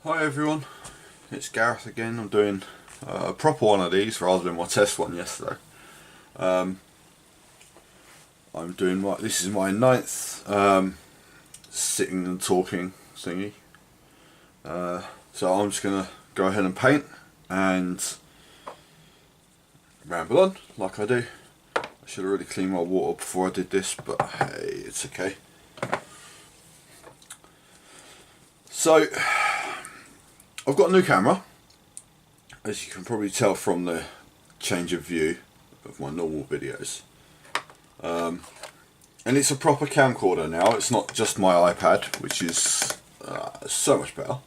Hi everyone, it's Gareth again. I'm doing a proper one of these rather than my test one yesterday. This is my ninth sitting and talking thingy. So I'm just gonna go ahead and paint and ramble on like I do. I should have really cleaned my water before I did this, but hey, it's okay. So I've got a new camera, as you can probably tell from the change of view of my normal videos. And it's a proper camcorder now. It's not just my iPad, which is so much better.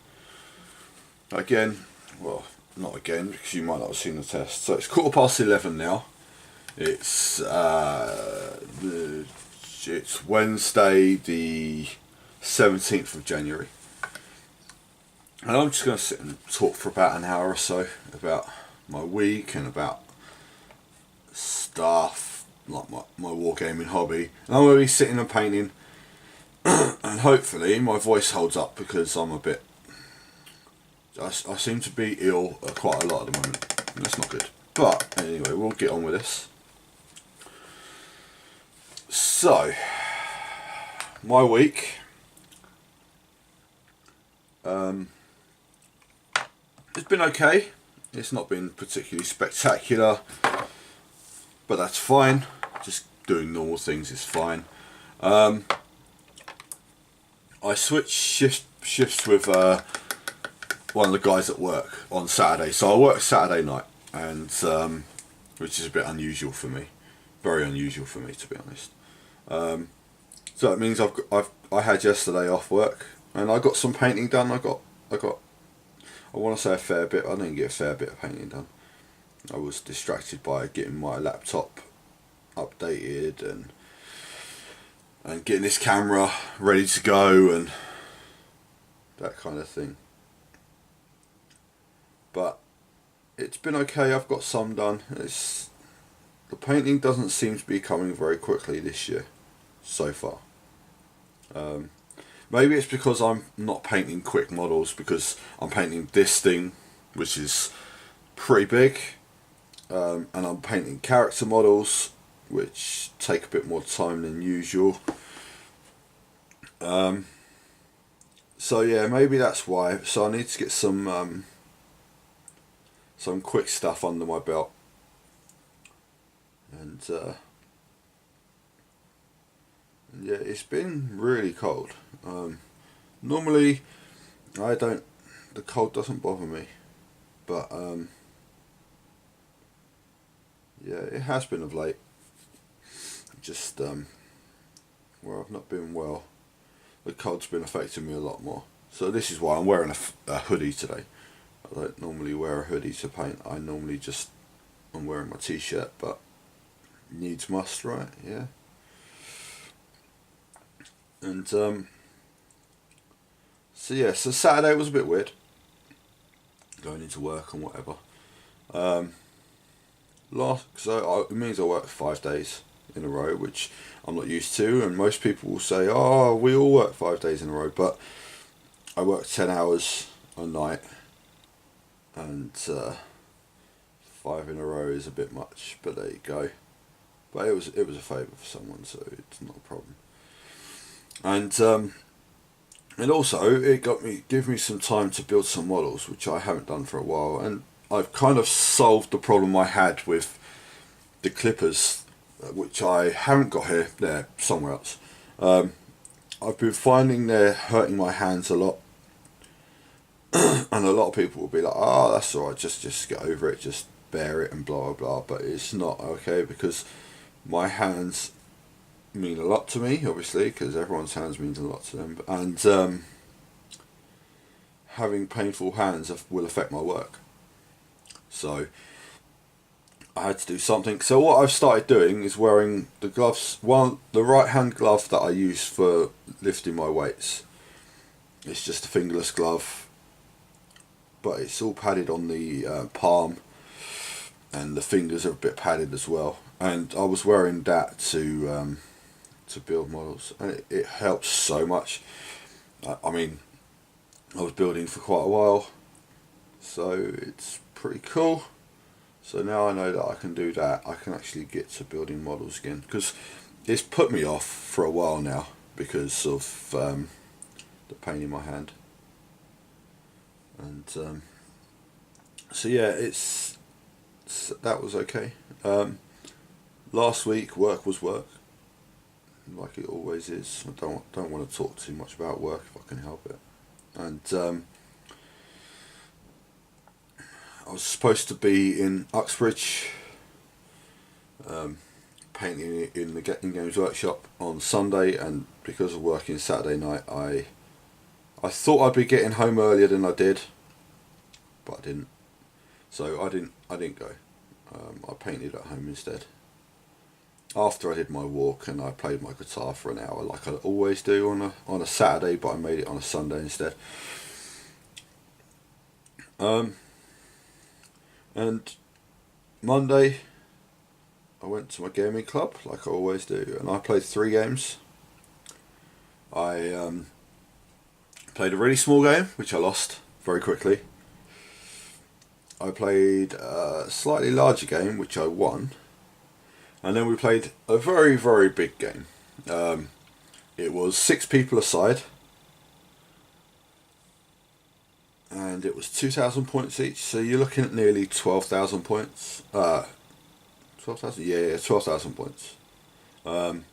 Again, well, not again, because you might not have seen the test. So it's 11:15 now. It's Wednesday the 17th of January. And I'm just going to sit and talk for about an hour or so about my week and about stuff like my wargaming hobby. And I'm going to be sitting and painting, and hopefully my voice holds up, because I'm a bit... I seem to be ill quite a lot at the moment, and that's not good. But anyway, we'll get on with this. So, my week... it's been okay. It's not been particularly spectacular, but that's fine. Just doing normal things is fine. I switched shifts with one of the guys at work on Saturday. So I work Saturday night, and which is a bit unusual for me, very unusual for me, to be honest. So that means I had yesterday off work, and I got some painting done. I want to say a fair bit. I didn't get a fair bit of painting done. I was distracted by getting my laptop updated and getting this camera ready to go and that kind of thing. But it's been okay. I've got some done. The painting doesn't seem to be coming very quickly this year so far. Maybe it's because I'm not painting quick models, because I'm painting this thing, which is pretty big, and I'm painting character models, which take a bit more time than usual. So yeah, maybe that's why. So I need to get some quick stuff under my belt, and yeah, it's been really cold. Normally the cold doesn't bother me, but yeah, it has been of late. Just where I've not been well, the cold's been affecting me a lot more. So this is why I'm wearing a hoodie today. I don't normally wear a hoodie to paint. I'm wearing my t-shirt, but needs must, right? Yeah. And so Saturday was a bit weird, going into work and whatever. It means I worked 5 days in a row, which I'm not used to, and most people will say, "Oh, we all work 5 days in a row," but I worked 10 hours a night, and 5 in a row is a bit much. But there you go. But it was a favour for someone, so it's not a problem. And also it gave me some time to build some models, which I haven't done for a while, and I've kind of solved the problem I had with the clippers, which I haven't got here. They're somewhere else. I've been finding they're hurting my hands a lot, and a lot of people will be like, "Oh, that's alright, just get over it, just bear it and blah blah blah," but it's not okay, because my hands mean a lot to me, obviously, because everyone's hands means a lot to them, and having painful hands will affect my work. So I had to do something. So what I've started doing is wearing the gloves. The right hand glove that I use for lifting my weights, it's just a fingerless glove, but it's all padded on the palm, and the fingers are a bit padded as well. And I was wearing that to build models, and it helps so much. I mean, I was building for quite a while, so it's pretty cool. So now I know that I can do that. I can actually get to building models again, because it's put me off for a while now because of the pain in my hand. And so yeah, that was okay. Last week work was work, like it always is. I don't want to talk too much about work if I can help it. And I was supposed to be in Uxbridge, painting in the Getting Games workshop on Sunday, and because of working Saturday night, I thought I'd be getting home earlier than I did, but I didn't. So I didn't go. I painted at home instead. After I did my walk, and I played my guitar for an hour like I always do on a Saturday, but I made it on a Sunday instead. And Monday, I went to my gaming club like I always do, and I played 3 games. I played a really small game, which I lost very quickly. I played a slightly larger game, which I won. And then we played a very, very big game. It was 6 people aside. And it was 2,000 points each, so you're looking at nearly 12,000 points. 12,000? Yeah, 12,000 points. And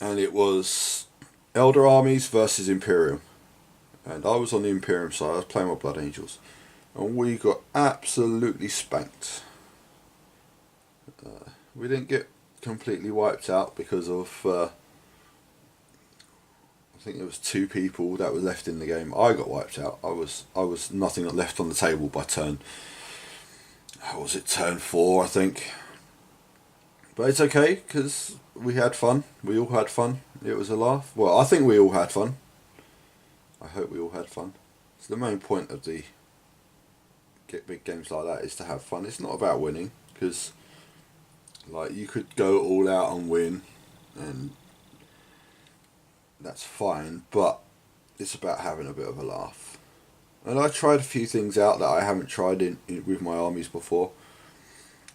it was Elder Armies versus Imperium. And I was on the Imperium side, I was playing my Blood Angels. And we got absolutely spanked. We didn't get completely wiped out because of... I think there was 2 people that were left in the game. I got wiped out. I was nothing left on the table by turn. How was it? Turn 4, I think. But it's okay because we had fun. We all had fun. It was a laugh. Well, I think we all had fun. I hope we all had fun. So the main point of the big games like that is to have fun. It's not about winning, because like you could go all out and win, and that's fine, but it's about having a bit of a laugh. And I tried a few things out that I haven't tried with my armies before,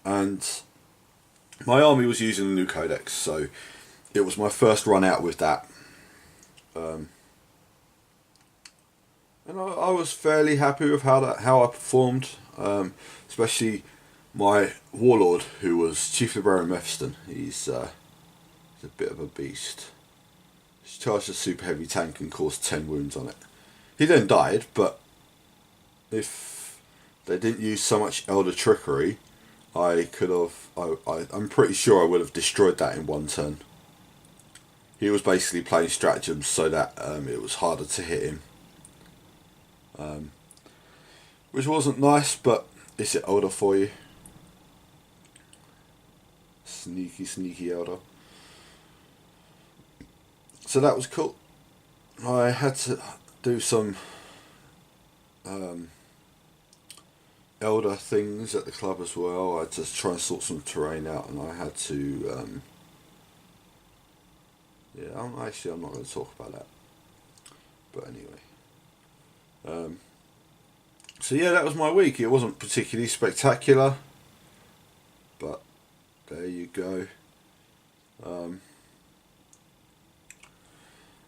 and my army was using the new codex, so it was my first run out with that. And I was fairly happy with how I performed, especially my warlord, who was Chief Librarian Mephiston. He's a bit of a beast. He charged a super heavy tank and caused 10 wounds on it. He then died, but if they didn't use so much Elder Trickery, I could have... I'm pretty sure I would have destroyed that in 1 turn. He was basically playing stratagems so that it was harder to hit him. Which wasn't nice, but it's an Elder for you. Sneaky Elder. So that was cool. I had to do some Elder things at the club as well. I had to try and sort some terrain out, and I had to I'm not going to talk about that, but anyway, so yeah, that was my week. It wasn't particularly spectacular, but there you go.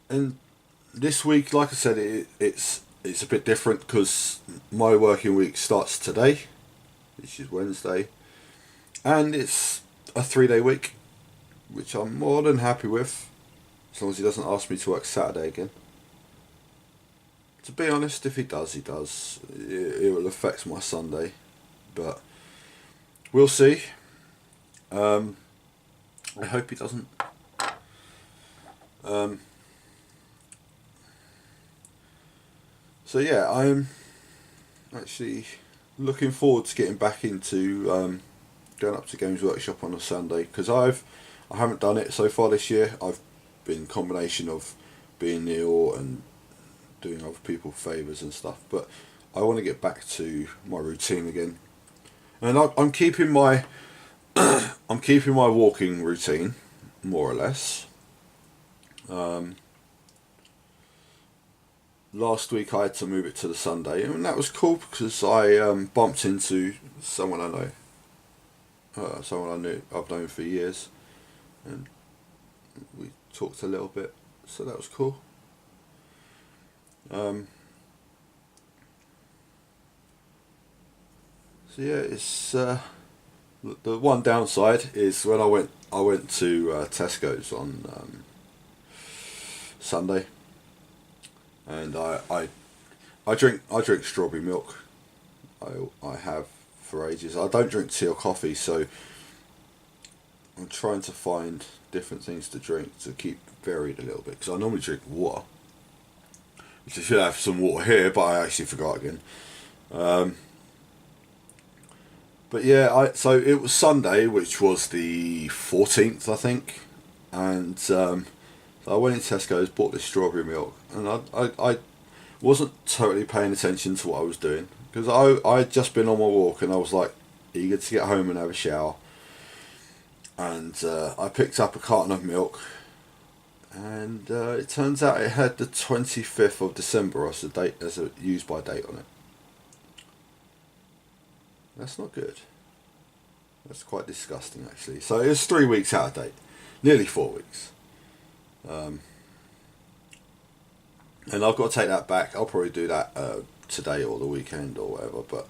And this week, like I said, it's a bit different because my working week starts today, which is Wednesday, and it's a 3-day week, which I'm more than happy with, as long as he doesn't ask me to work Saturday again. To be honest, if he does, he does. It will affect my Sunday, but we'll see. I hope he doesn't. So yeah, I'm actually looking forward to getting back into going up to Games Workshop on a Sunday, because I haven't done it so far this year. I've been a combination of being ill and doing other people favours and stuff, but I want to get back to my routine again, and I'm keeping my I'm keeping my walking routine more or less. last week I had to move it to the Sunday, and that was cool because I bumped into someone I know, I've known for years, and we talked a little bit, so that was cool. So yeah, it's the one downside is when I went to Tesco's on Sunday, and I drink strawberry milk. I have for ages. I don't drink tea or coffee, so I'm trying to find different things to drink to keep varied a little bit. Because I normally drink water, which I should have some water here, but I actually forgot again. But yeah, so it was Sunday, which was the 14th, I think, and so I went into Tesco's, bought this strawberry milk, and I wasn't totally paying attention to what I was doing because I'd just been on my walk and I was like eager to get home and have a shower, and I picked up a carton of milk, and it turns out it had the 25th of December as a use by date on it. That's not good. That's quite disgusting, actually. So it was 3 weeks out of date, nearly 4 weeks. And I've got to take that back. I'll probably do that today or the weekend or whatever. But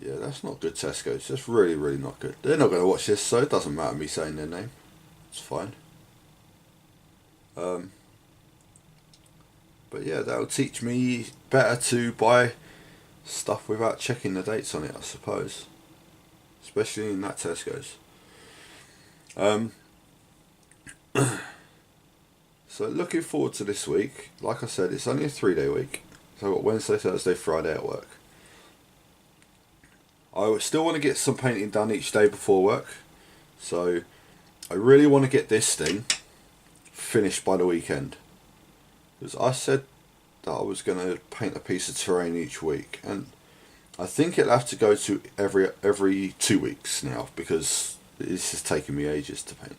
yeah, that's not good, Tesco's. That's really, really not good. They're not going to watch this, so it doesn't matter me saying their name. It's fine. But yeah, that'll teach me better to buy stuff without checking the dates on it, I suppose, especially in that Tesco's. So looking forward to this week. Like I said, it's only a 3-day week, so I've got Wednesday, Thursday, Friday at work. I still want to get some painting done each day before work, so I really want to get this thing finished by the weekend, because I said that I was going to paint a piece of terrain each week, and I think it'll have to go to every 2 weeks now, because this is taking me ages to paint.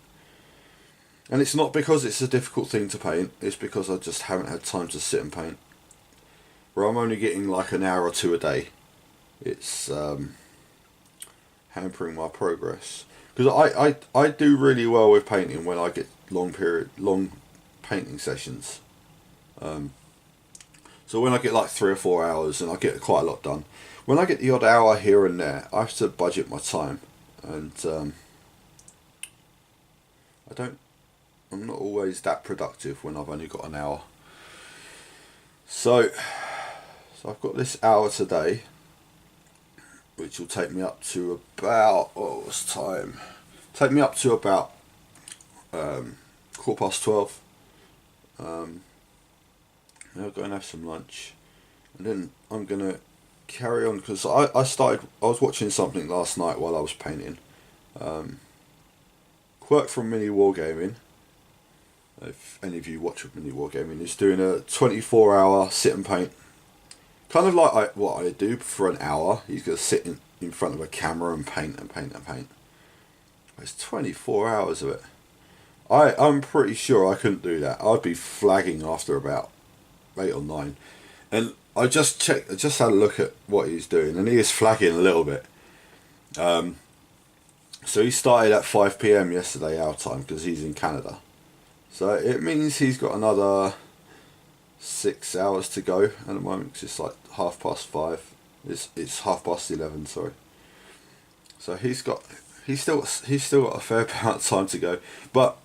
And it's not because it's a difficult thing to paint, it's because I just haven't had time to sit and paint. Where I'm only getting like an hour or two a day, it's hampering my progress. Because I do really well with painting when I get long painting sessions. So when I get like 3 or 4 hours and I get quite a lot done. When I get the odd hour here and there, I have to budget my time, and I'm not always that productive when I've only got an hour. So I've got this hour today, which will take me up to about, what's time? Take me up to about 12:15. I'll go and have some lunch, and then I'm gonna carry on, because I was watching something last night while I was painting. Quirk from Mini Wargaming, if any of you watch Mini Wargaming, is doing a 24-hour sit and paint, kind of like what I do for an hour. He's gonna sit in front of a camera and paint and paint and paint. It's 24 hours of it. I'm pretty sure I couldn't do that. I'd be flagging after about 8 or 9. And I just had a look at what he's doing, and he is flagging a little bit. So he started at 5 PM yesterday our time, because he's in Canada. So it means he's got another 6 hours to go at the moment, because it's like 5:30. It's 11:30, sorry. So he's still got a fair amount of time to go, but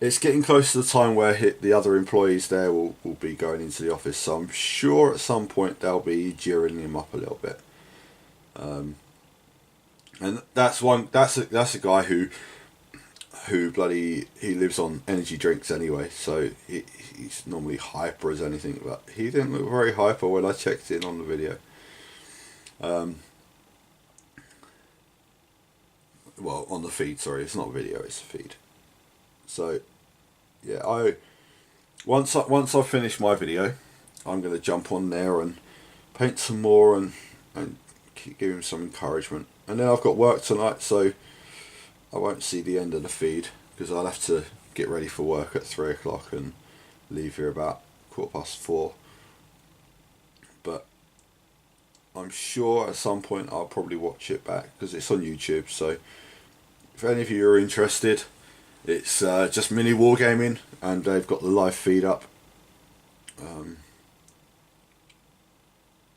it's getting close to the time where the other employees there will be going into the office. So I'm sure at some point they'll be gearing him up a little bit. And that's a guy who he lives on energy drinks anyway. So he's normally hyper as anything, but he didn't look very hyper when I checked in on the video. Well, on the feed, sorry, it's not a video, it's a feed. So, yeah, once I finish my video, I'm going to jump on there and paint some more and give him some encouragement. And then I've got work tonight, so I won't see the end of the feed, because I'll have to get ready for work at 3 o'clock and leave here about 4:15, I'm sure at some point I'll probably watch it back because it's on YouTube. So if any of you are interested, it's just mini wargaming, and they've got the live feed up.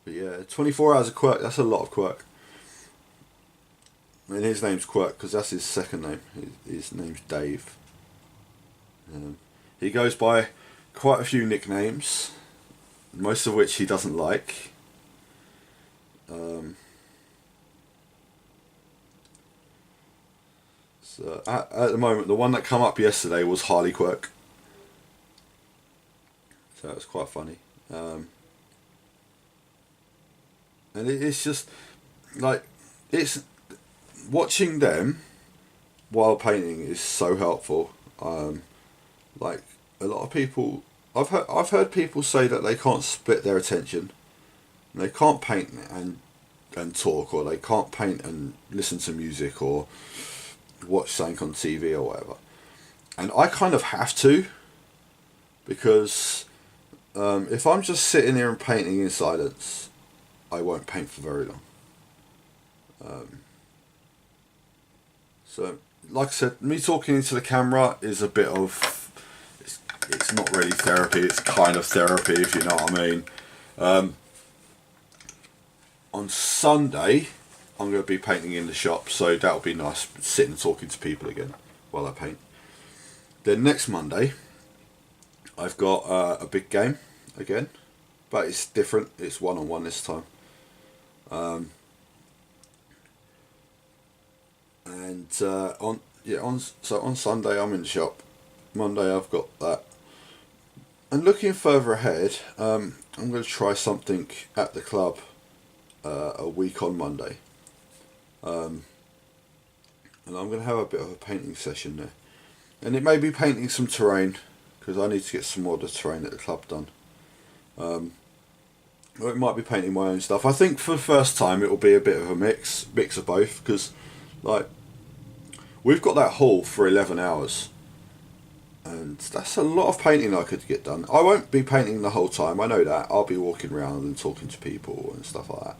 But yeah, 24 hours of Quirk, that's a lot of Quirk. And his name's Quirk because that's his second name. His name's Dave. He goes by quite a few nicknames, most of which he doesn't like. So at the moment, the one that came up yesterday was Harley Quirk. So that was quite funny. And it's just like, it's watching them while painting is so helpful. Like a lot of people, I've heard people say that they can't split their attention. They can't paint and talk, or they can't paint and listen to music, or watch something on TV or whatever. And I kind of have to, because if I'm just sitting here and painting in silence, I won't paint for very long. So, like I said, me talking into the camera is a bit of, it's not really therapy, it's kind of therapy, if you know what I mean. On Sunday, I'm going to be painting in the shop, so that'll be nice, sitting and talking to people again while I paint. Then next Monday, I've got a big game again, but it's different, it's one-on-one this time. On Sunday I'm in the shop. Monday I've got that. And looking further ahead, I'm going to try something at the club a week on Monday. And I'm going to have a bit of a painting session there. And it may be painting some terrain, because I need to get some more of the terrain at the club done. Or it might be painting my own stuff. I think for the first time it will be a bit of a mix of both, because like we've got that hall for 11 hours. And that's a lot of painting I could get done. I won't be painting the whole time, I know that. I'll be walking around and talking to people and stuff like that.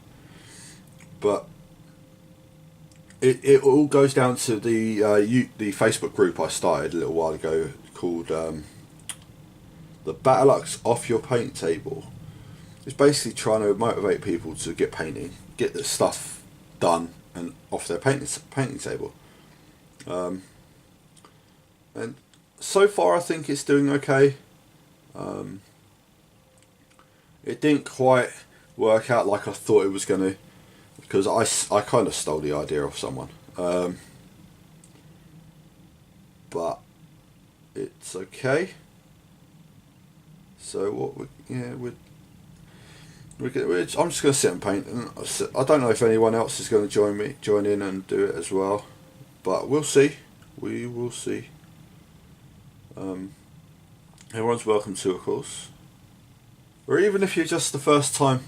But it all goes down to the Facebook group I started a little while ago called the Battlelux Off Your Paint Table. It's basically trying to motivate people to get painting, get the stuff done and off their painting table. And so far I think it's doing okay. It didn't quite work out like I thought it was going to, because I kind of stole the idea off someone. But it's okay. So what I'm just going to sit and paint, and I don't know if anyone else is going to join in and do it as well, but we'll see. We will see. Everyone's welcome to, of course. Or even if you're just the first time,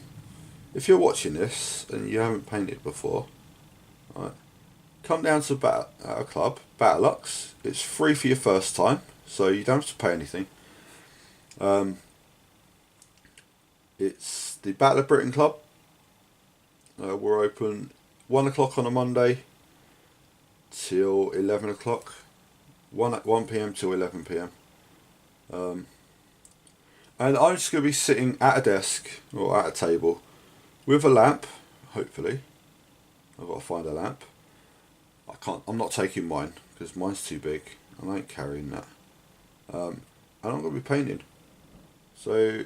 if you're watching this and you haven't painted before, right, come down to our club, Battlelux. It's free for your first time, so you don't have to pay anything. It's the Battle of Britain Club. We're open 1 o'clock on a Monday till 11 o'clock. 1 p.m. till 11 p.m. And I'm just going to be sitting at a desk or at a table with a lamp, hopefully. I've got to find a lamp. I'm not taking mine because mine's too big and I ain't carrying that. And I'm going to be painting. So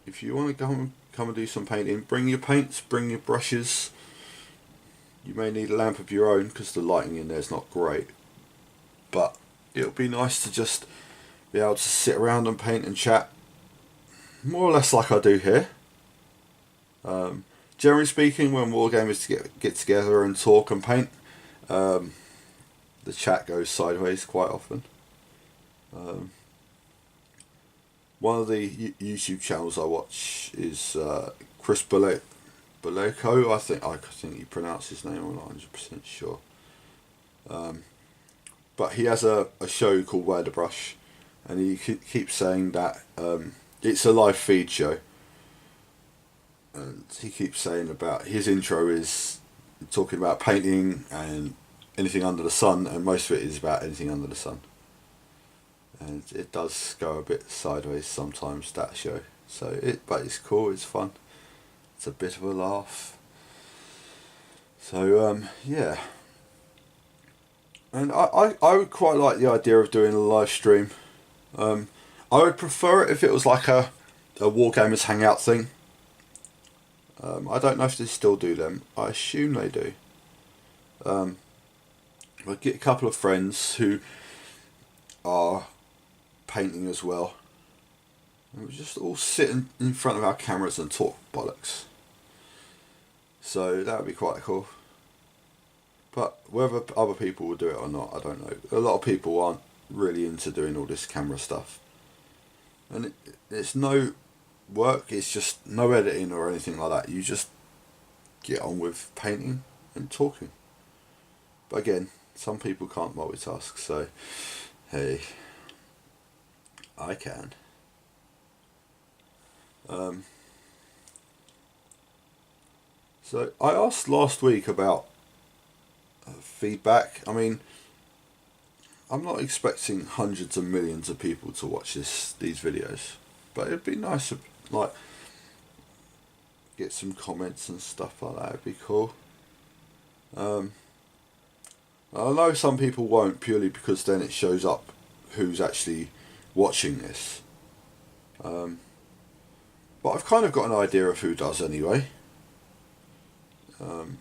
if you want to come and do some painting, bring your paints, bring your brushes. You may need a lamp of your own because the lighting in there is not great. But it'll be nice to just be able to sit around and paint and chat, more or less like I do here. Generally speaking, when wargamers get together and talk and paint, the chat goes sideways quite often. One of the YouTube channels I watch is Chris Beleco. I think he pronounced his name. I'm not 100% sure. But he has a show called Wear the Brush, and he keeps saying that it's a live feed show. and he keeps saying about his intro is talking about painting and anything under the sun, and most of it is about anything under the sun. And it does go a bit sideways sometimes, that show. But it's cool, it's fun. It's a bit of a laugh. So, yeah. And I would quite like the idea of doing a live stream. I would prefer it if it was like a Wargamers Hangout thing. I don't know if they still do them. I assume they do. I'll get a couple of friends who are painting as well. And we just all sit in front of our cameras and talk bollocks. So that would be quite cool. But whether other people will do it or not, I don't know. A lot of people aren't really into doing all this camera stuff. And it's no work, it's just no editing or anything like that. You just get on with painting and talking. But again, some people can't multitask, so hey, I can. So I asked last week about feedback. I mean, I'm not expecting hundreds of millions of people to watch these videos, but it'd be nice to like get some comments and stuff like that. It'd be cool. I know some people won't, purely because then it shows up who's actually watching this. But I've kind of got an idea of who does anyway. I've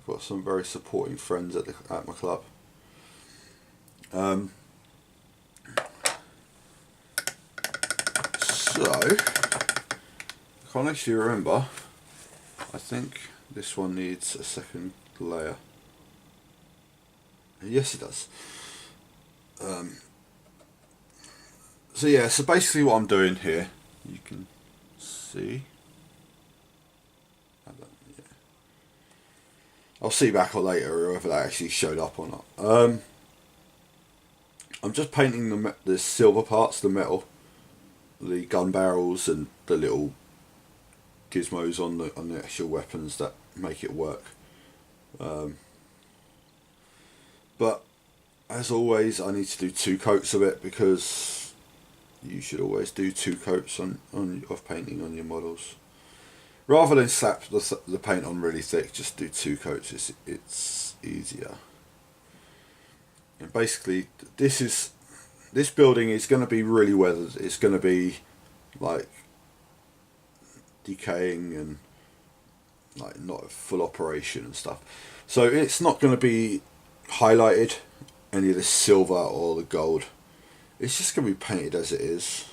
got some very supporting friends at my club. So I can't actually remember. I think this one needs a second layer. Yes, it does. So yeah, so basically what I'm doing here, you can see. I'll see back or later whether that actually showed up or not. I'm just painting the silver parts, the metal, the gun barrels, and the little gizmos on the actual weapons that make it work. But as always, I need to do 2 coats of it, because you should always do 2 coats of painting on your models. Rather than slap the paint on really thick, just do 2 coats. It's easier. And basically, this building is going to be really weathered. It's going to be like decaying and like not full operation and stuff. So it's not going to be highlighted, any of the silver or the gold. It's just going to be painted as it is.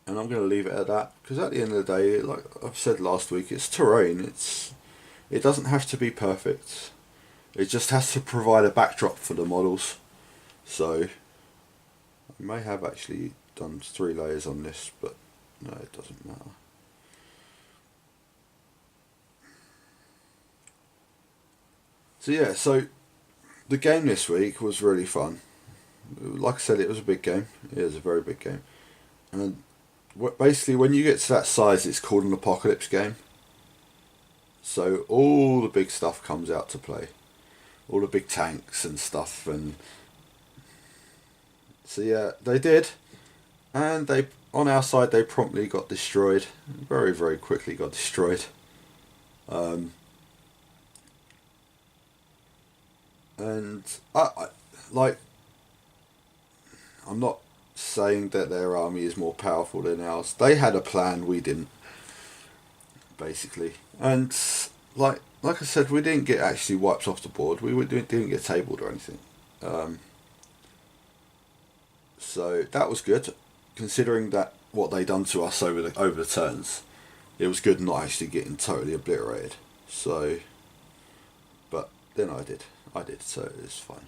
And I'm going to leave it at that, because at the end of the day, like I've said last week, it's terrain. It doesn't have to be perfect. It just has to provide a backdrop for the models. So I may have actually done 3 layers on this, but no, it doesn't matter. So yeah, so the game this week was really fun. Like I said, it was a big game. It is a very big game. And basically, when you get to that size, it's called an apocalypse game. So all the big stuff comes out to play. All the big tanks and stuff. And so yeah, they did. And on our side, they promptly got destroyed. Very, very quickly got destroyed. And I'm not saying that their army is more powerful than ours. They had a plan, we didn't, basically. And like I said, we didn't get actually wiped off the board. We didn't get tabled or anything. So that was good, considering that what they done to us over the turns. It was good not actually getting totally obliterated. So, but then I did, so it's fine.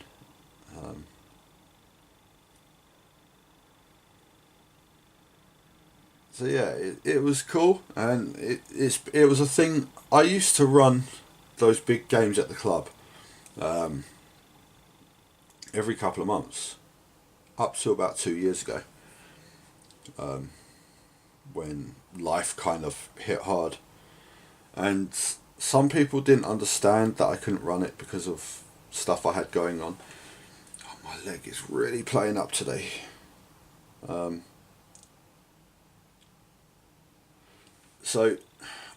So yeah, it was cool, and it was a thing. I used to run those big games at the club every couple of months, up to about 2 years ago. when life kind of hit hard. And some people didn't understand that I couldn't run it because of stuff I had going on. Oh, my leg is really playing up today. So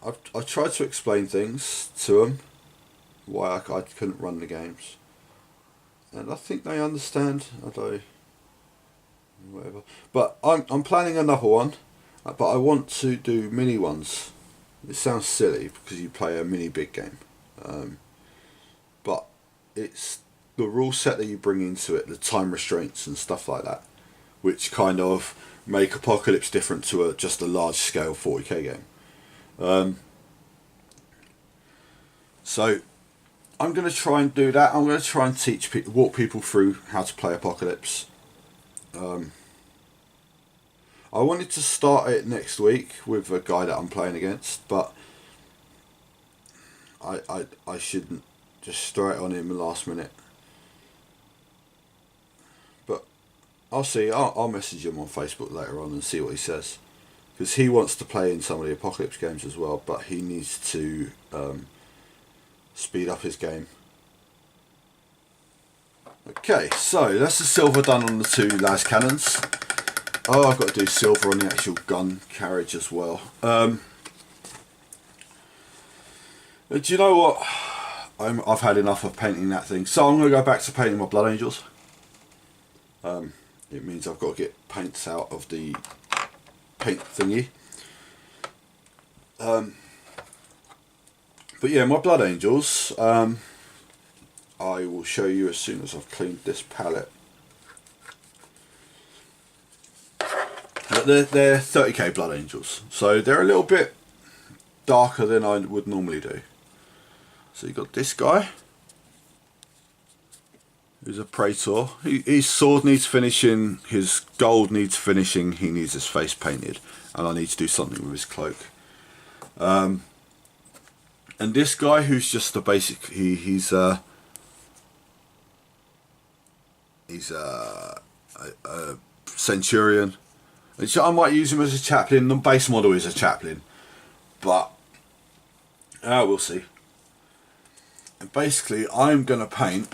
I tried to explain things to them, why I couldn't run the games. And I think they understand, although whatever. But I'm planning another one, but I want to do mini ones. It sounds silly because you play a mini big game, but it's the rule set that you bring into it, the time restraints and stuff like that, which kind of make Apocalypse different to just a large scale 40k game. So I'm going to try and do that. I'm going to try and teach people, walk people through how to play Apocalypse. I wanted to start it next week with a guy that I'm playing against, but I shouldn't just throw it on him last minute. But I'll see. I'll message him on Facebook later on and see what he says, because he wants to play in some of the Apocalypse games as well, but he needs to speed up his game. Okay, so that's the silver done on the two las cannons. Oh, I've got to do silver on the actual gun carriage as well. Do you know what? I've had enough of painting that thing, so I'm going to go back to painting my Blood Angels. It means I've got to get paints out of the paint thingy. But yeah, my Blood Angels, I will show you as soon as I've cleaned this palette. But they're 30k Blood Angels, so they're a little bit darker than I would normally do. So you got this guy, who's a Praetor. His sword needs finishing, his gold needs finishing, he needs his face painted, and I need to do something with his cloak. And this guy, who's just a basic, he's a Centurion. I might use him as a chaplain. The base model is a chaplain, but we'll see. And basically, I'm going to paint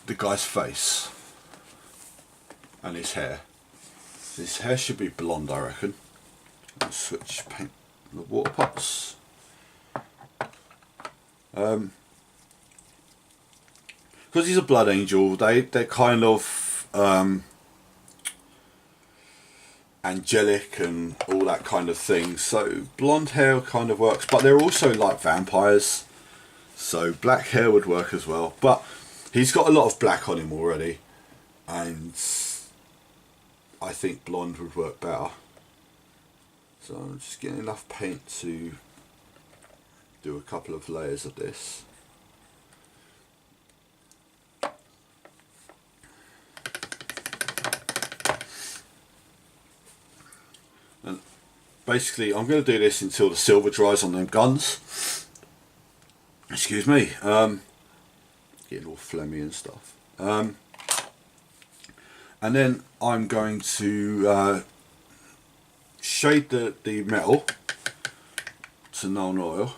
the guy's face and his hair. His hair should be blonde, I reckon. I'll switch paint the water pots. Because he's a Blood Angel, they're kind of angelic and all that kind of thing, so blonde hair kind of works, but they're also like vampires, so black hair would work as well. But he's got a lot of black on him already, and I think blonde would work better. So I'm just getting enough paint to do a couple of layers of this. And basically I'm going to do this until the silver dries on them guns. Excuse me. Getting all phlegmy and stuff. And then I'm going to shade the metal to Nuln Oil,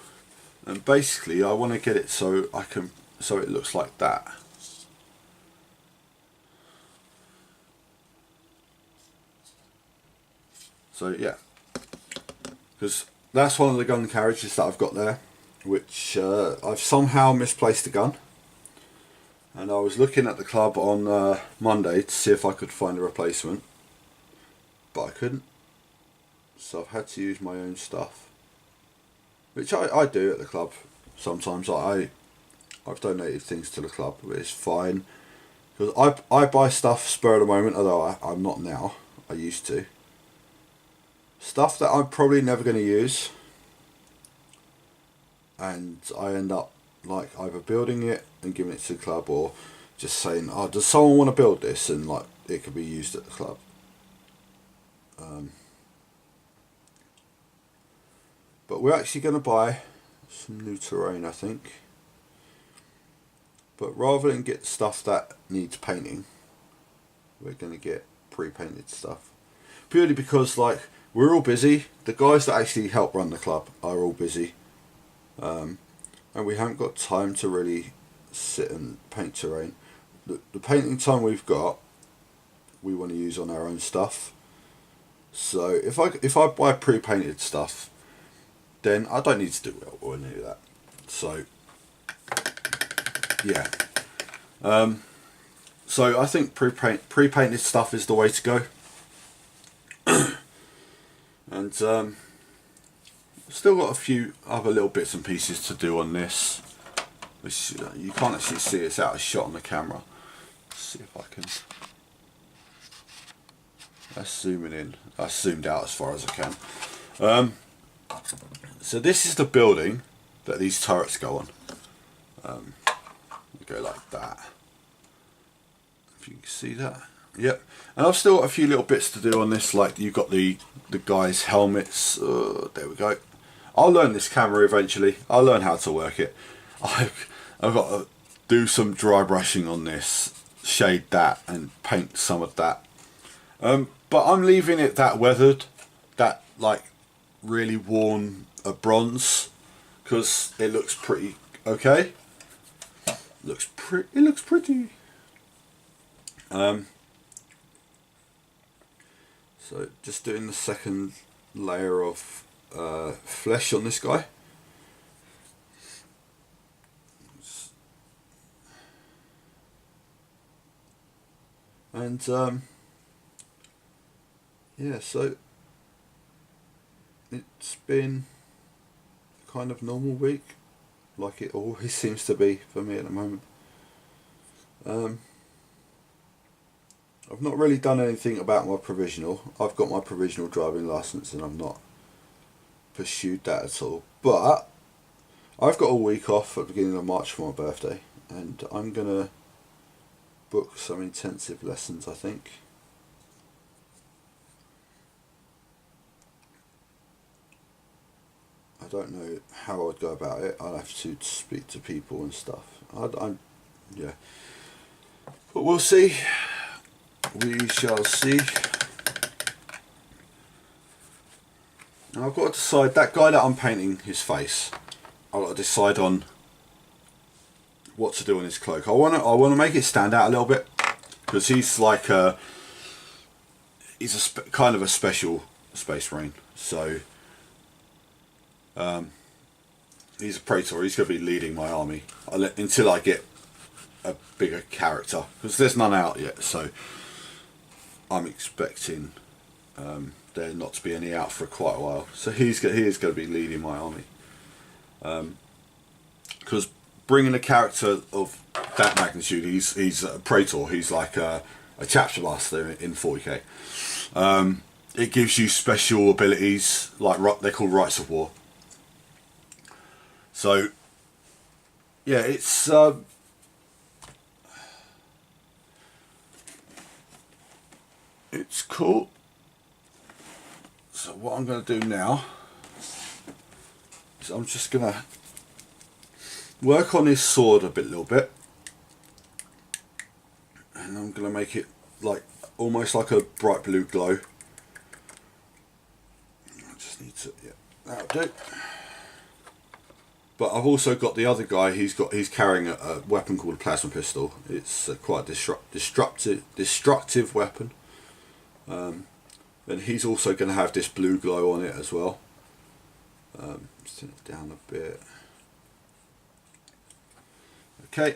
and basically I want to get it so it looks like that. So yeah, because that's one of the gun carriages that I've got there, which I've somehow misplaced the gun, and I was looking at the club on Monday to see if I could find a replacement, but I couldn't, so I've had to use my own stuff, which I do at the club sometimes. I've donated things to the club, but it's fine, because I buy stuff spur of the moment, although I'm not now. I used to. Stuff that I'm probably never going to use, and I end up like either building it and giving it to the club, or just saying, oh, does someone want to build this, and like it could be used at the club. But we're actually going to buy some new terrain, I think. But rather than get stuff that needs painting, we're going to get pre-painted stuff. purely because like we're all busy. The guys that actually help run the club are all busy, and we haven't got time to really sit and paint terrain. The painting time we've got, we want to use on our own stuff. So if I buy pre-painted stuff, then I don't need to do it or any of that. So yeah, so I think pre-painted stuff is the way to go. And still got a few other little bits and pieces to do on this, which you can't actually see. It's out of shot on the camera. Let's see if I can. That's zooming in. I zoomed out as far as I can. So this is the building that these turrets go on. Go like that. If you can see that. Yep. And I've still got a few little bits to do on this. Like you've got the guys' helmets. There we go. I'll learn this camera eventually. I'll learn how to work it. I've got to do some dry brushing on this, shade that, and paint some of that. But I'm leaving it that weathered, that like really worn bronze, because it looks pretty okay. It looks pretty. So just doing the second layer of flesh on this guy. And yeah, so it's been a kind of normal week, like it always seems to be for me at the moment. I've not really done anything about my provisional. I've got my provisional driving licence and I've not pursued that at all. But I've got a week off at the beginning of March for my birthday, and I'm going to book some intensive lessons, I think. I don't know how I'd go about it. I'll have to speak to people and stuff. Yeah. But we'll see. We shall see. Now I've got to decide, that guy that I'm painting his face, I've got to decide on what to do on his cloak. I want to make it stand out a little bit, because he's like he's kind of a special space marine. So he's a praetor. He's going to be leading my army until I get a bigger character, because there's none out yet. So I'm expecting there not to be any out for quite a while. So he is going to be leading my army. Because bringing a character of that magnitude, he's a praetor. He's like a chapter master in 40k. It gives you special abilities, like they're called rights of war. So yeah, it's cool. So what I'm going to do now is I'm just going to work on his sword a little bit, and I'm going to make it like almost like a bright blue glow. I just need to, yeah, that'll do. But I've also got the other guy. He's carrying a weapon called a plasma pistol. It's quite a destructive weapon. And he's also going to have this blue glow on it as well. Just turn it down a bit. Okay.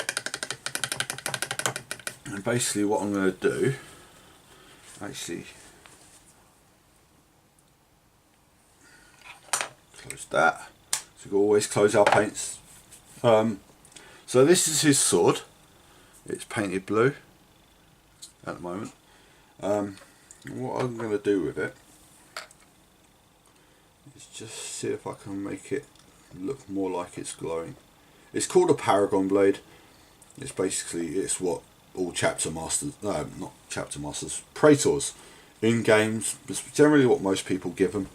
And basically what I'm going to do, actually, close that. So we always close our paints. So this is his sword. It's painted blue at the moment. What I'm going to do with it is just see if I can make it look more like it's glowing. It's called a Paragon Blade. It's basically, it's what all chapter masters, no, not chapter masters, praetors in games, it's generally what most people give them.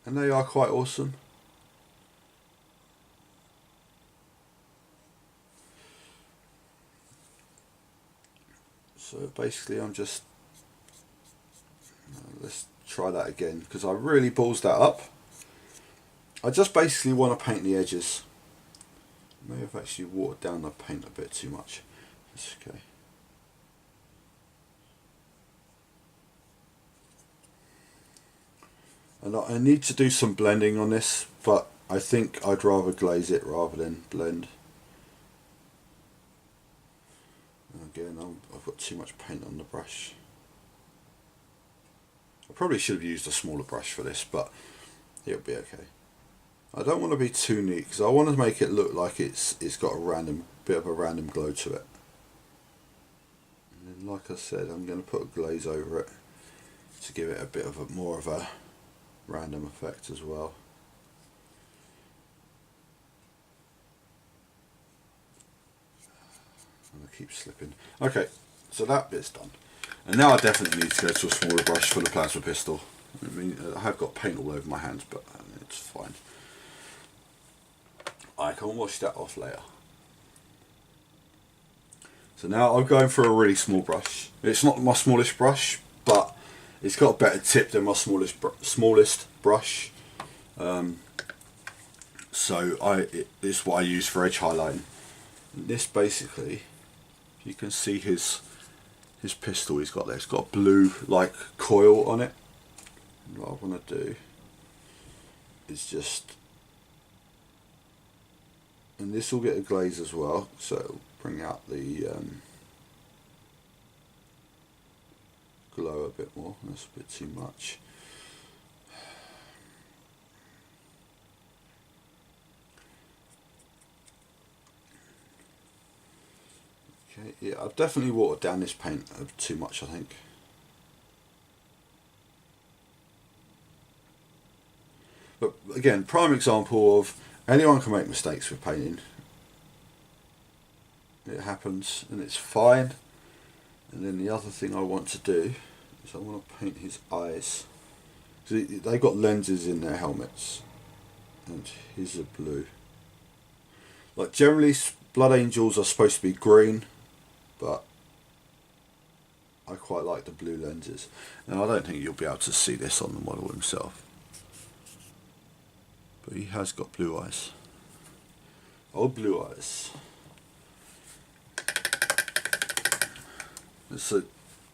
And they are quite awesome. So basically I'm just, let's try that again, because I really balls that up. I just basically want to paint the edges. I may have actually watered down the paint a bit too much. That's okay. And I need to do some blending on this, but I think I'd rather glaze it rather than blend. And again, I've got too much paint on the brush. I probably should have used a smaller brush for this, but it'll be okay. I don't want to be too neat because I want to make it look like it's got a bit of a random glow to it. And then, like I said, I'm going to put a glaze over it to give it a bit of more of a random effect as well. And I keep slipping. Okay, so that bit's done. And now I definitely need to go to a smaller brush for the plasma pistol. I mean, I have got paint all over my hands, but it's fine. I can wash that off later. So now I'm going for a really small brush. It's not my smallest brush, but it's got a better tip than my smallest brush. So this is what I use for edge highlighting. And this basically, you can see his pistol he's got there. It's got a blue like coil on it. And what I want to do is just, and this will get a glaze as well, so it'll bring out the glow a bit more. That's a bit too much. Okay, yeah, I've definitely watered down this paint too much, I think. But again, prime example of anyone can make mistakes with painting. It happens and it's fine. And then the other thing I want to do is I want to paint his eyes. So they've got lenses in their helmets, and his are blue. Like generally, Blood Angels are supposed to be green, but I quite like the blue lenses. Now I don't think you'll be able to see this on the model himself, but he has got blue eyes. Oh, blue eyes. So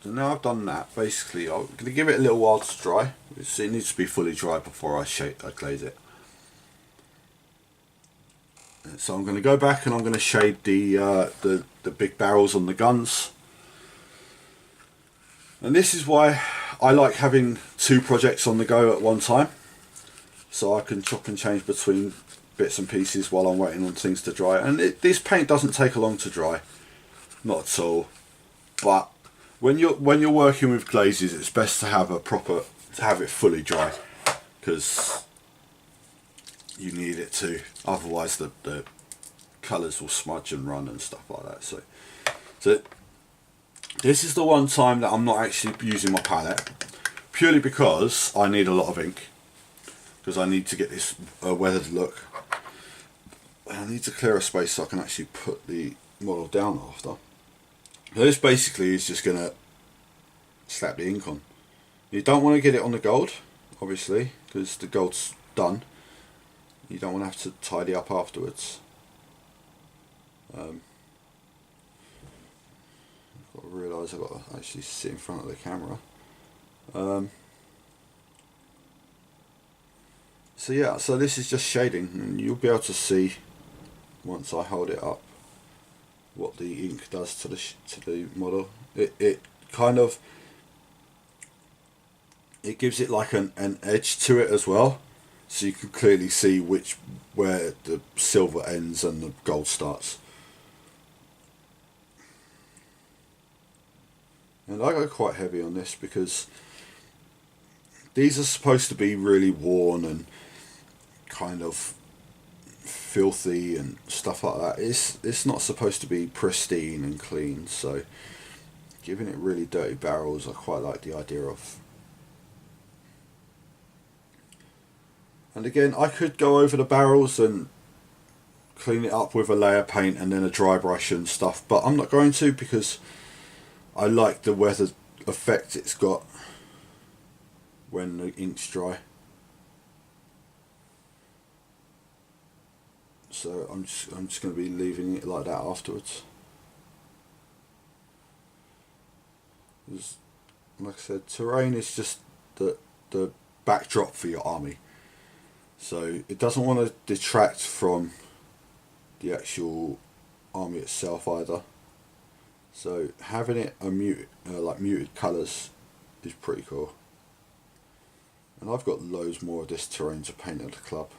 now I've done that, basically I'm going to give it a little while to dry. It needs to be fully dry before I glaze it. So I'm going to go back and I'm going to shade the big barrels on the guns. And this is why I like having two projects on the go at one time, so I can chop and change between bits and pieces while I'm waiting on things to dry. And this paint doesn't take long to dry, not at all. But when you're working with glazes, it's best to have it fully dry, because you need it to. Otherwise, the colours will smudge and run and stuff like that. So this is the one time that I'm not actually using my palette, purely because I need a lot of ink, because I need to get this weathered look. I need to clear a space so I can actually put the model down after. So this basically is just going to slap the ink on. You don't want to get it on the gold, obviously, because the gold's done. You don't want to have to tidy up afterwards. I've got to realise I've got to actually sit in front of the camera. So yeah, so this is just shading, and you'll be able to see once I hold it up what the ink does to the model. It kind of, it gives it like an edge to it as well, so you can clearly see where the silver ends and the gold starts. And I go quite heavy on this because these are supposed to be really worn and kind of filthy and stuff like that. It's not supposed to be pristine and clean, so giving it really dirty barrels I quite like the idea of. And again, I could go over the barrels and clean it up with a layer of paint and then a dry brush and stuff, but I'm not going to, because I like the weather effect it's got when the ink's dry. So I'm just going to be leaving it like that afterwards. Like I said, terrain is just the backdrop for your army. So it doesn't want to detract from the actual army itself either. So having it a muted colours is pretty cool. And I've got loads more of this terrain to paint at the club.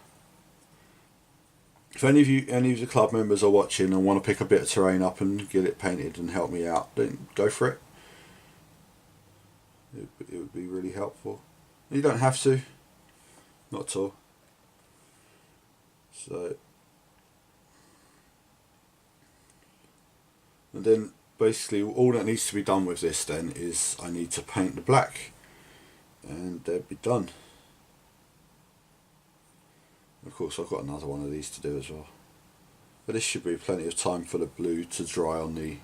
If any of the club members are watching and want to pick a bit of terrain up and get it painted and help me out, then go for it. It would be really helpful. You don't have to, not at all. So, and then basically all that needs to be done with this then is I need to paint the black, and they'd be done. Of course, I've got another one of these to do as well, but this should be plenty of time for the blue to dry on the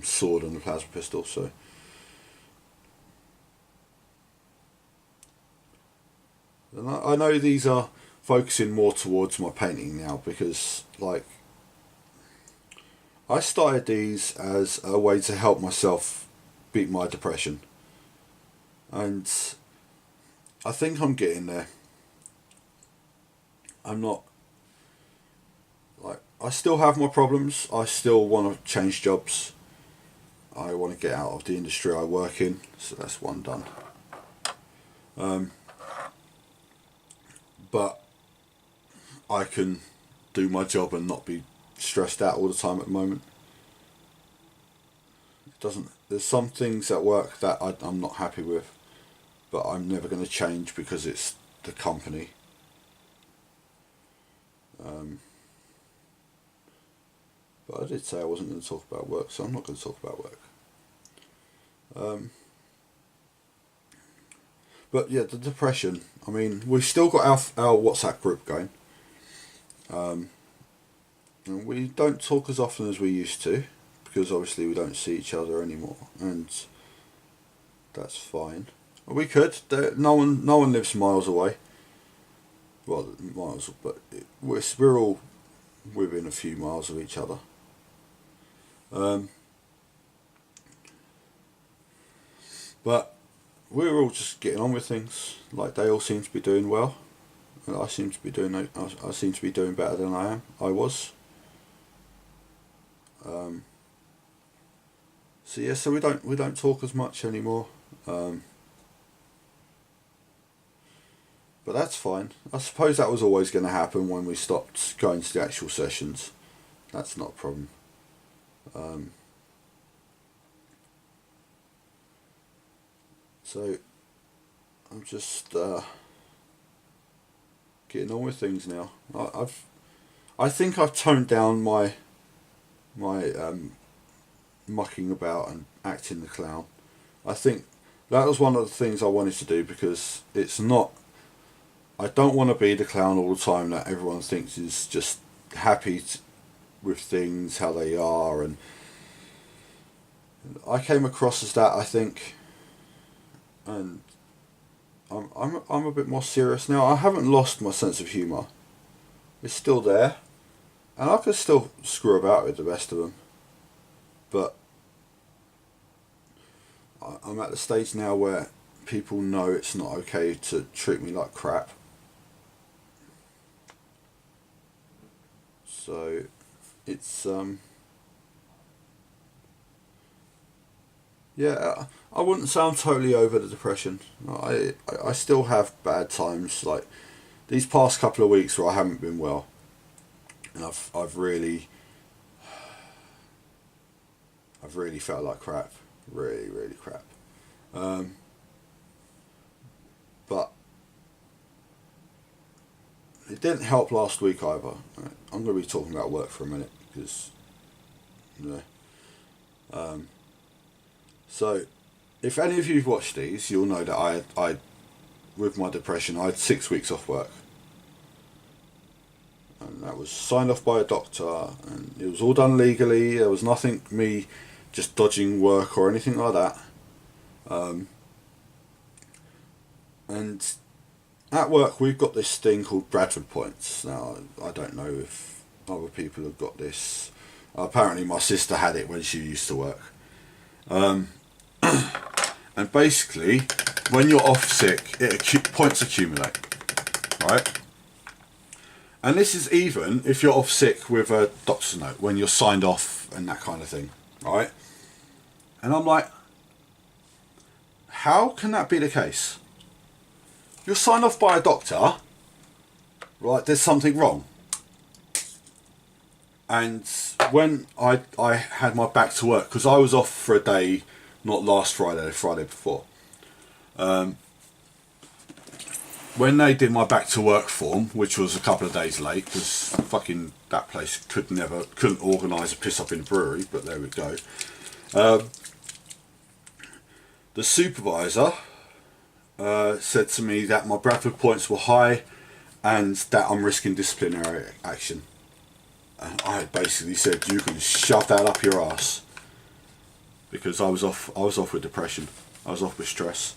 sword and the plasma pistol. So, and I know these are focusing more towards my painting now because, like, I started these as a way to help myself beat my depression, and I think I'm getting there. I'm not, like, I still have my problems. I still want to change jobs. I want to get out of the industry I work in, so that's one done. But I can do my job and not be stressed out all the time at the moment. There's some things at work that I'm not happy with, but I'm never going to change because it's the company. But I did say I wasn't going to talk about work, so I'm not going to talk about work. But yeah, the depression. I mean, we've still got our WhatsApp group going. And we don't talk as often as we used to, because obviously we don't see each other anymore, and that's fine. We could. No one lives miles away. Well, miles, but we're all within a few miles of each other. But we're all just getting on with things. Like, they all seem to be doing well, and I seem to be doing better than I was. So yeah, so we don't talk as much anymore. But that's fine. I suppose that was always going to happen when we stopped going to the actual sessions. That's not a problem. So I'm just getting on with things now. I think I've toned down my mucking about and acting the clown. I think that was one of the things I wanted to do, because it's not. I don't want to be the clown all the time that everyone thinks is just happy with things how they are, and I came across as that, I think, and I'm a bit more serious now. I haven't lost my sense of humour. It's still there, and I could still screw about with the rest of them, but I'm at the stage now where people know it's not okay to treat me like crap. So it's yeah, I wouldn't say I'm totally over the depression. I still have bad times, like these past couple of weeks where I haven't been well, and I've really felt like crap, really crap. But it didn't help last week either. I'm going to be talking about work for a minute, because so if any of you've watched these, you'll know that I with my depression, I had 6 weeks off work, and that was signed off by a doctor, and it was all done legally. There was nothing me just dodging work or anything like that. And at work we've got this thing called Bradford points. Now I don't know if other people have got this. Apparently my sister had it when she used to work. And basically when you're off sick, points accumulate, right? And this is even if you're off sick with a doctor's note, when you're signed off and that kind of thing, right? And I'm like, how can that be the case? You're signed off by a doctor, right? There's something wrong. And when I had my back to work, because I was off for a day, not last Friday, the Friday before. When they did my back to work form, which was a couple of days late, because fucking that place couldn't organise a piss up in a brewery, but there we go. The supervisor said to me that my Bradford points were high and that I'm risking disciplinary action. And I basically said, you can shove that up your ass, because I was off with depression. I was off with stress.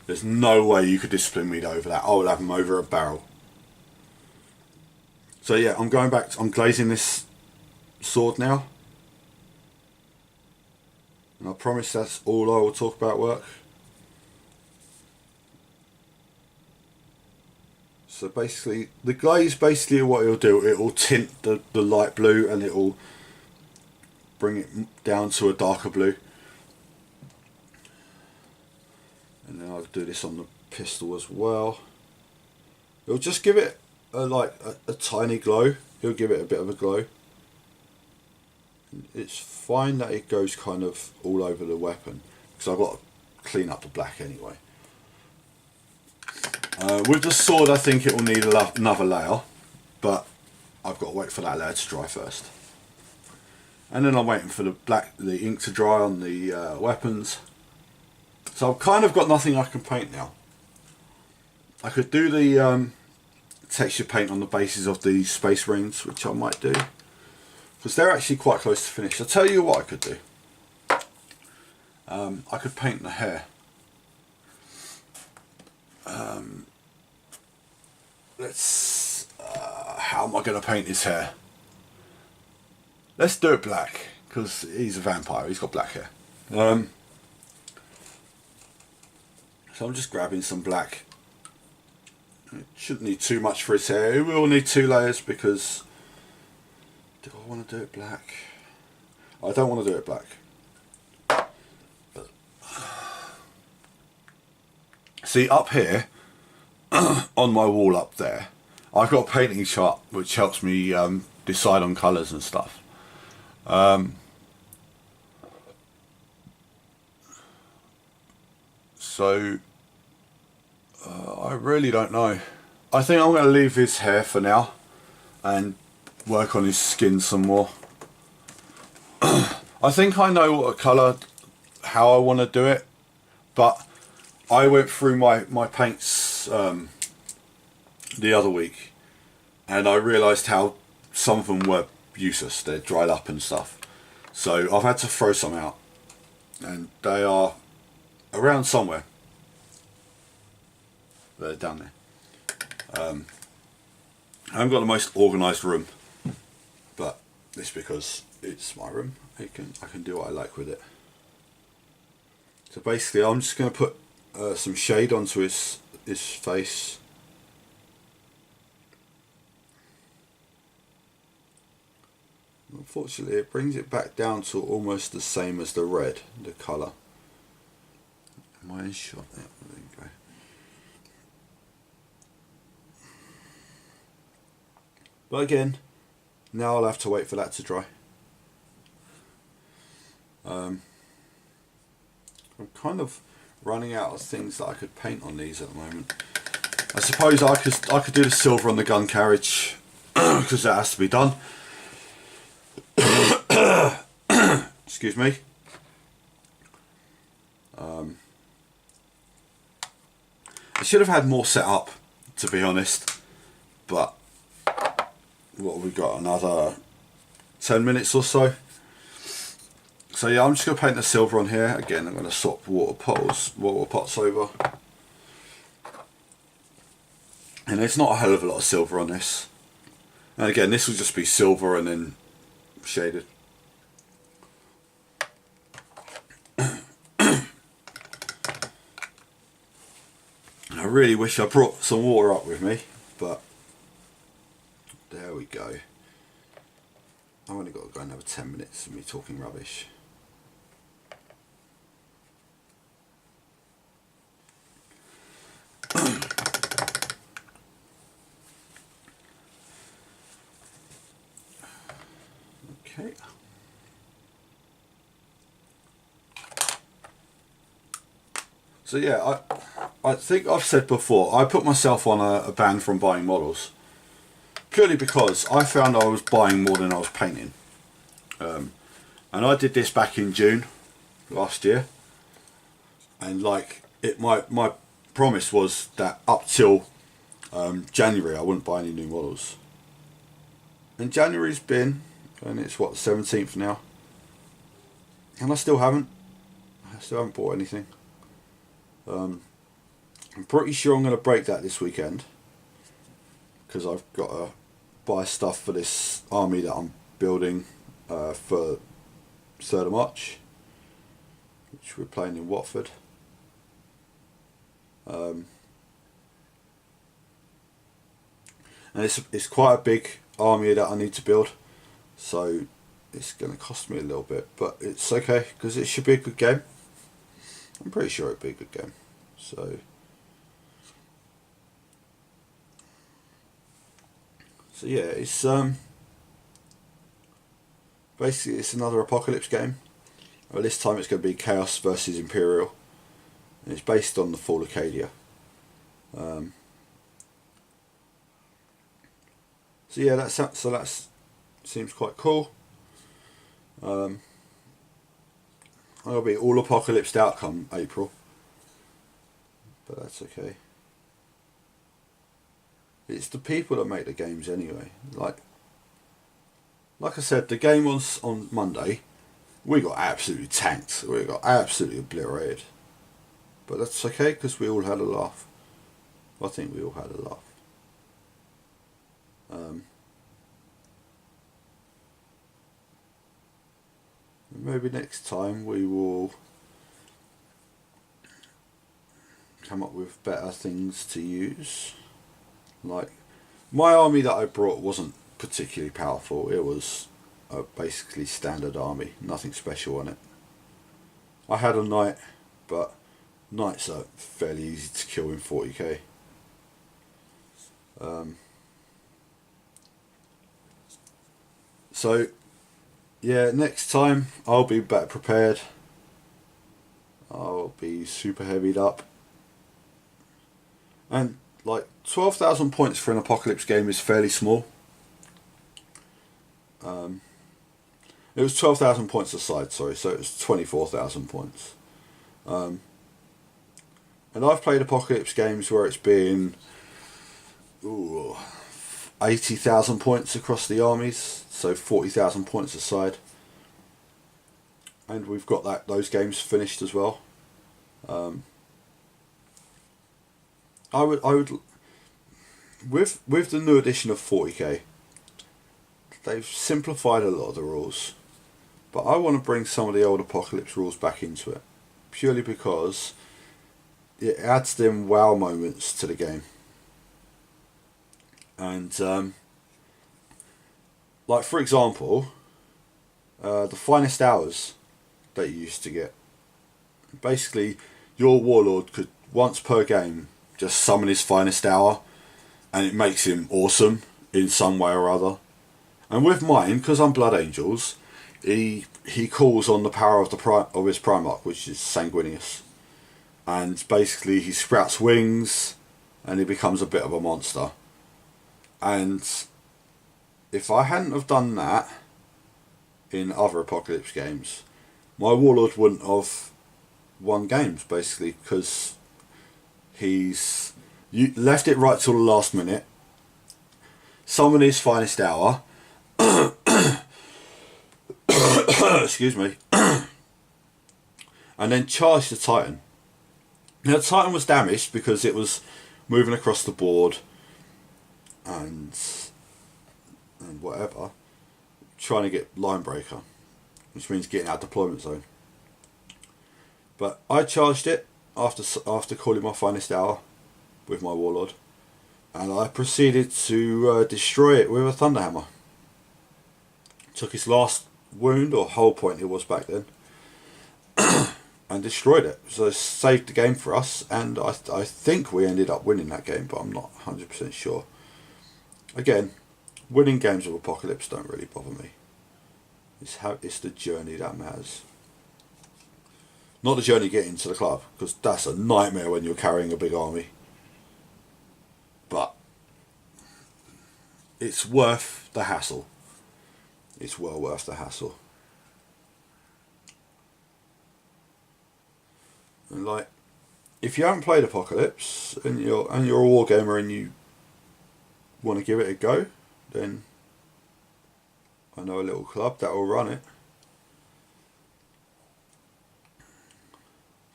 There's no way you could discipline me over that. I will have them over a barrel. So yeah, I'm going back. I'm glazing this sword now. And I promise that's all I will talk about work. So basically, the glaze basically what it'll do, it will tint the light blue and it will bring it down to a darker blue. And then I'll do this on the pistol as well. It'll just give it a tiny glow. It'll give it a bit of a glow. It's fine that it goes kind of all over the weapon, because I've got to clean up the black anyway. With the sword I think it will need another layer, but I've got to wait for that layer to dry first. And then I'm waiting for the ink to dry on the weapons. So I've kind of got nothing I can paint now. I could do the texture paint on the bases of the space rings, which I might do, because they're actually quite close to finish. I'll tell you what I could do. I could paint the hair. How am I going to paint his hair? Let's do it black, because he's a vampire, he's got black hair. So I'm just grabbing some black. It shouldn't need too much for his hair. It will need 2 layers, because do I want to do it black? I don't want to do it black. But, see, up here on my wall up there, I've got a painting chart which helps me decide on colours and stuff. So I really don't know. I think I'm going to leave his hair for now and work on his skin some more. I think I know what colour, how I want to do it, but I went through my paints the other week and I realised how some of them were useless. They're dried up and stuff. So I've had to throw some out, and they are around somewhere. They're down there. I haven't got the most organised room, but it's because it's my room. I can do what I like with it. So basically I'm just going to put some shade onto his face. Unfortunately it brings it back down to almost the same as the red, the colour. Am I in shot? There you go. But again, now I'll have to wait for that to dry. I'm kind of running out of things that I could paint on these at the moment. I suppose I could do the silver on the gun carriage, because that has to be done. Excuse me. I should have had more set up, to be honest, but what have we got, another 10 minutes or so? So yeah, I'm just going to paint the silver on here. Again, I'm going to swap water pots over. And there's not a hell of a lot of silver on this. And again, this will just be silver and then shaded. I really wish I brought some water up with me, but there we go. I've only got to go another 10 minutes of me talking rubbish. Okay. So yeah, I think I've said before, I put myself on a ban from buying models. Purely because I found I was buying more than I was painting. And I did this back in June last year. And like, my promise was that up till January I wouldn't buy any new models. And January's been, and it's what, the 17th now. And I still haven't bought anything. I'm pretty sure I'm going to break that this weekend. Because I've got to buy stuff for this army that I'm building for 3rd of March. Which we're playing in Watford. And it's quite a big army that I need to build. So it's going to cost me a little bit. But it's okay because it should be a good game. I'm pretty sure it'll be a good game. So yeah, it's basically it's another apocalypse game. Well, this time it's going to be Chaos versus Imperial, and it's based on the Fall of Acadia. So yeah, that seems quite cool. I'll be all apocalypsed out come April, but that's okay. It's the people that make the games anyway. Like I said, the game on Monday, we got absolutely tanked. We got absolutely obliterated. But that's okay because we all had a laugh. I think we all had a laugh. Maybe next time we will come up with better things to use. Like, my army that I brought wasn't particularly powerful. It was a basically standard army, nothing special on it. I had a knight, but knights are fairly easy to kill in 40k. So yeah, next time I'll be better prepared. I'll be super heavied up. And like 12,000 points for an apocalypse game is fairly small. It was 12,000 points aside, sorry, so it was 24,000 points. And I've played apocalypse games where it's been 80,000 points across the armies, so 40,000 points aside. And we've got those games finished as well. I would with the new edition of 40k, they've simplified a lot of the rules, but I want to bring some of the old apocalypse rules back into it, purely because it adds them wow moments to the game. And like for example, the finest hours that you used to get, basically your warlord could once per game just summon his finest hour, and it makes him awesome in some way or other. And with mine, because I'm Blood Angels, he calls on the power of his Primarch, which is Sanguinius, and basically he sprouts wings and he becomes a bit of a monster. And if I hadn't have done that in other apocalypse games, my warlord wouldn't have won games, basically, because you left it right till the last minute, summon his finest hour, excuse me, and then charged the Titan. Now the Titan was damaged because it was moving across the board and whatever, trying to get line breaker, which means getting out of deployment zone. But I charged it after calling my finest hour with my Warlord, and I proceeded to destroy it with a Thunderhammer. Took his last wound, or hull point it was back then, and destroyed it. So it saved the game for us, and I think we ended up winning that game, but I'm not 100% sure. Again, winning games of Apocalypse don't really bother me. It's the journey that matters. Not the journey getting to the club, because that's a nightmare when you're carrying a big army. But it's worth the hassle. It's well worth the hassle. And like, if you haven't played Apocalypse and you're a wargamer and you want to give it a go, then I know a little club that will run it.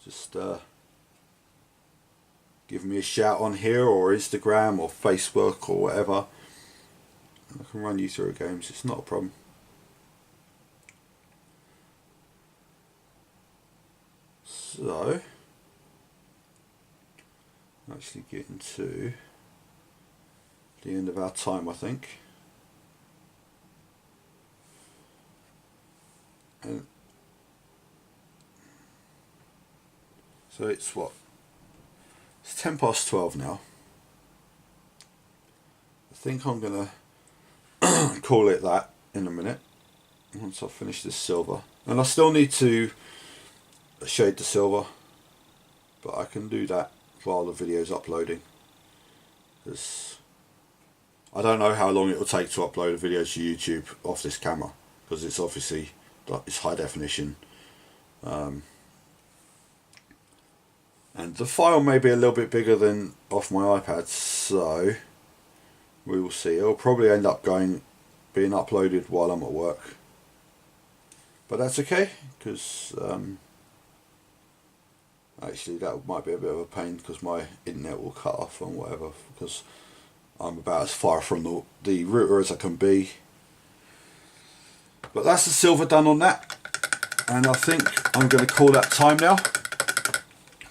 Just give me a shout on here or Instagram or Facebook or whatever. I can run you through games. It's not a problem. So, actually getting to the end of our time, I think. And so it's what? It's 12:10 now. I think I'm gonna call it that in a minute once I finish this silver. And I still need to shade the silver, but I can do that while the video's uploading, because I don't know how long it will take to upload a video to YouTube off this camera, because it's obviously it's high definition, and the file may be a little bit bigger than off my iPad, so we will see. It'll probably end up being uploaded while I'm at work, but that's okay, because actually that might be a bit of a pain, because my internet will cut off and whatever, because I'm about as far from the router as I can be. But that's the silver done on that, and I think I'm going to call that time now.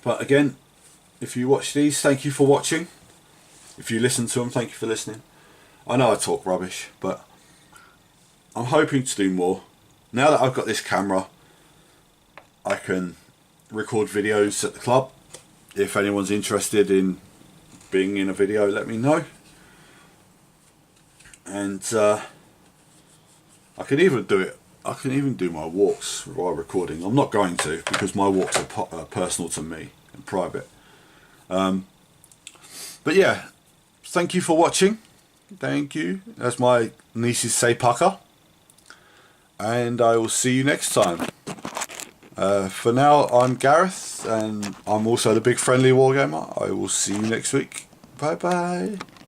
But again, if you watch these, thank you for watching. If you listen to them, thank you for listening. I know I talk rubbish, but I'm hoping to do more. Now that I've got this camera, I can record videos at the club. If anyone's interested in being in a video, let me know. And I can even do my walks while recording. I'm not going to, because my walks are personal to me and private. But yeah, thank you for watching. Thank you, as my nieces say, pucker. And I will see you next time. For now, I'm Gareth, and I'm also the Big Friendly Wargamer. I will see you next week. Bye bye.